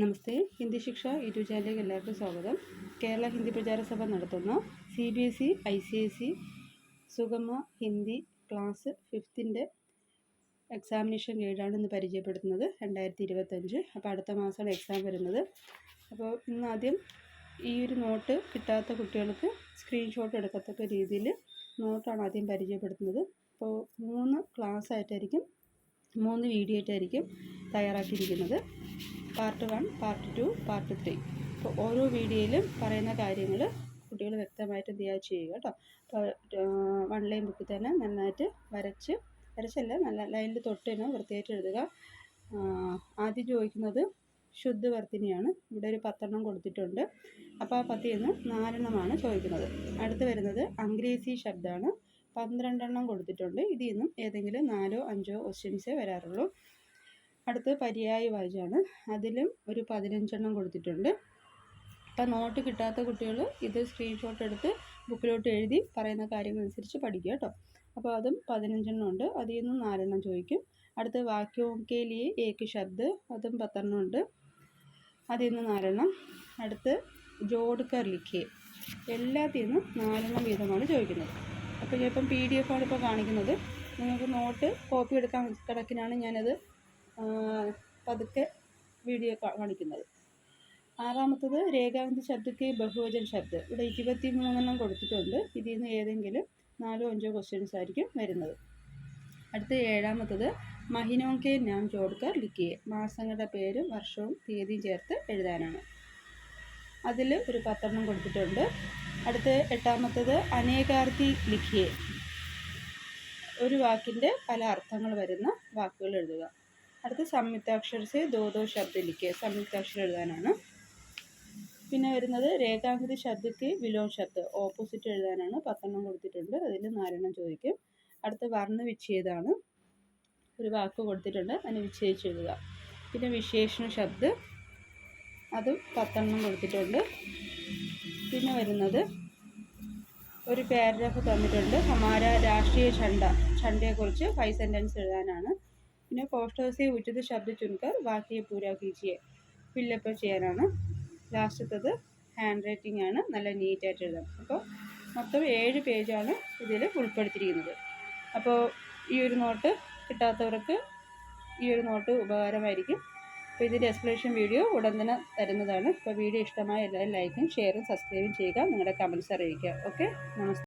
നമസ്തേ. ഹിന്ദി ശിക്ഷ യൂട്യൂബ് ചാനലിലേക്ക് എല്ലാവർക്കും സ്വാഗതം. കേരള ഹിന്ദി പ്രചാര സഭ നടത്തുന്ന CBSE ICSE Sugama Hindi class 5ൻ്റെ എക്സാമിനേഷൻ ഗൈഡാണ് ഇന്ന് പരിചയപ്പെടുത്തുന്നത്. 2025. അപ്പോൾ അടുത്ത മാസമാണ് എക്സാം വരുന്നത്. അപ്പോൾ ഇന്നാദ്യം ഈ ഒരു നോട്ട് കിട്ടാത്ത കുട്ടികൾക്ക് സ്ക്രീൻഷോട്ട് എടുക്കത്തക്ക രീതിയിൽ നോട്ടാണ് ആദ്യം പരിചയപ്പെടുത്തുന്നത്. അപ്പോൾ 3 ക്ലാസ് ആയിട്ടായിരിക്കും, 3 വീഡിയോ ആയിട്ടായിരിക്കും തയ്യാറാക്കിയിരിക്കുന്നത്. Part 1, part 2, part 3. അപ്പോൾ ഓരോ വീഡിയോയിലും പറയുന്ന കാര്യങ്ങൾ കുട്ടികൾ വ്യക്തമായിട്ട് ചെയ്യുക കേട്ടോ. അപ്പോൾ 1 ലൈൻ ബുക്കിൽ തന്നെ നന്നായിട്ട് വരച്ചല്ല, നല്ല ലൈനിൽ തൊട്ട് തന്നെ വൃത്തിയായിട്ട് എഴുതുക. ആദ്യം ചോദിക്കുന്നത് ശുദ്ധവർത്തിനിയാണ്. ഇവിടെ ഒരു 10 എണ്ണം കൊടുത്തിട്ടുണ്ട്. അപ്പോൾ ആ 10ൽ നിന്ന് 4 എണ്ണമാണ് ചോദിക്കുന്നത്. അടുത്ത് വരുന്നത് അംഗ്രേസി ശബ്ദമാണ്. 12 എണ്ണം കൊടുത്തിട്ടുണ്ട്. ഇതിൽ നിന്നും ഏതെങ്കിലും 4ഓ 5ഓ ക്വസ്റ്റ്യൻസേ വരാറുള്ളൂ. അടുത്ത് പര്യായ വാചകമാണ്. അതിലും ഒരു 15 എണ്ണം കൊടുത്തിട്ടുണ്ട്. അപ്പം നോട്ട് കിട്ടാത്ത കുട്ടികൾ ഇത് സ്ക്രീൻഷോട്ട് എടുത്ത് ബുക്കിലോട്ട് എഴുതി പറയുന്ന കാര്യങ്ങളനുസരിച്ച് പഠിക്കുക കേട്ടോ. അപ്പോൾ അതും 15 എണ്ണം ഉണ്ട്. അതിൽ നിന്ന് 4 എണ്ണം ചോദിക്കും. അടുത്ത് വാക്യോം കെ ലിയെ ഏക് ശബ്ദ്, അതും 10 എണ്ണം ഉണ്ട്. അതിൽ നിന്ന് 4 എണ്ണം. അടുത്ത് ജോഡ് കർ ലിഖിയെ, എല്ലാത്തിൽ നിന്നും 4 എണ്ണം വീതമാണ് ചോദിക്കുന്നത്. അപ്പോൾ ഞാൻ ഇപ്പം PDF ആണ് ഇപ്പോൾ കാണിക്കുന്നത്. നിങ്ങൾക്ക് നോട്ട് കോപ്പി എടുക്കാൻ കണക്കിനാണ് ഞാനത് പതുക്കെ വീഡിയോ കാണിക്കുന്നത്. 6ാമത്തത് രേഖാന്തി ശബ്ദക്ക് ബഹുവചൻ ശബ്ദ്. ഇവിടെ 23 എണ്ണം കൊടുത്തിട്ടുണ്ട്. ഇതിൽ നിന്ന് ഏതെങ്കിലും 4ഓ 5ഓ ക്വസ്റ്റ്യൻസ് ആയിരിക്കും വരുന്നത്. അടുത്ത 7ാമത്തത് മഹിനോക്കെ നാം ജോഡ്കർ ലിഖിയെ, മാസങ്ങളുടെ പേരും വർഷവും തീയതിയും ചേർത്ത് എഴുതാനാണ്. അതിൽ ഒരു 10 എണ്ണം കൊടുത്തിട്ടുണ്ട്. അടുത്ത 8ാമത്തത് അനേകാർത്ഥി ലിഖിയെ, ഒരു വാക്കിൻ്റെ പല അർത്ഥങ്ങൾ വരുന്ന വാക്കുകൾ എഴുതുക. അടുത്ത് സംയുക്താക്ഷര സെ ദോ ശബ്ദ ലിഖിയെ, സംയുക്താക്ഷരം എഴുതാനാണ്. പിന്നെ വരുന്നത് രേഖാങ്കൃതി ശബ്ദക്ക് വിലോം ശബ്ദ്, ഓപ്പോസിറ്റ് എഴുതാനാണ്. 10 എണ്ണം കൊടുത്തിട്ടുണ്ട്. അതിൽ 4 എണ്ണം ചോദിക്കും. അടുത്ത് വർണ്ണവിച്ഛേദമാണ്. ഒരു വാക്ക് കൊടുത്തിട്ടുണ്ട്, അതിന് വിച്ഛേദിച്ച് എഴുതുക. പിന്നെ വിശേഷണ ശബ്ദ്, അതും 10 എണ്ണം കൊടുത്തിട്ടുണ്ട്. പിന്നെ വരുന്നത് ഒരു പാരഗ്രാഫ് തന്നിട്ടുണ്ട്. ഹമാര രാഷ്ട്രീയ ഝണ്ടയെക്കുറിച്ച് 5 സെൻറ്റൻസ് എഴുതാനാണ്. പിന്നെ പോസ്റ്റേഴ്സെ ഉചിത ശബ്ദ ചുൻകർ വാക്യ പൂരാ കീജിയെ, ഫില്ലപ്പ് ചെയ്യാനാണ്. ലാസ്റ്റത്തത് ഹാൻഡ് റൈറ്റിംഗ് ആണ്, നല്ല നീറ്റായിട്ട് എഴുതണം. അപ്പോൾ മൊത്തം 7 പേജാണ് ഇതിൽ ഉൾപ്പെടുത്തിയിരിക്കുന്നത്. അപ്പോൾ ഈ ഒരു നോട്ട് കിട്ടാത്തവർക്ക് ഈ ഒരു നോട്ട് ഉപകാരമായിരിക്കും. അപ്പോൾ ഇതിൻ്റെ എക്സ്പ്ലനേഷൻ വീഡിയോ ഉടൻ തന്നെ തരുന്നതാണ്. അപ്പോൾ വീഡിയോ ഇഷ്ടമായ എല്ലാവരും ലൈക്കും ഷെയറും സബ്സ്ക്രൈബും ചെയ്യുക. നിങ്ങളുടെ കമൻറ്റ്സ് അറിയിക്കുക. ഓക്കെ, നമസ്തേ.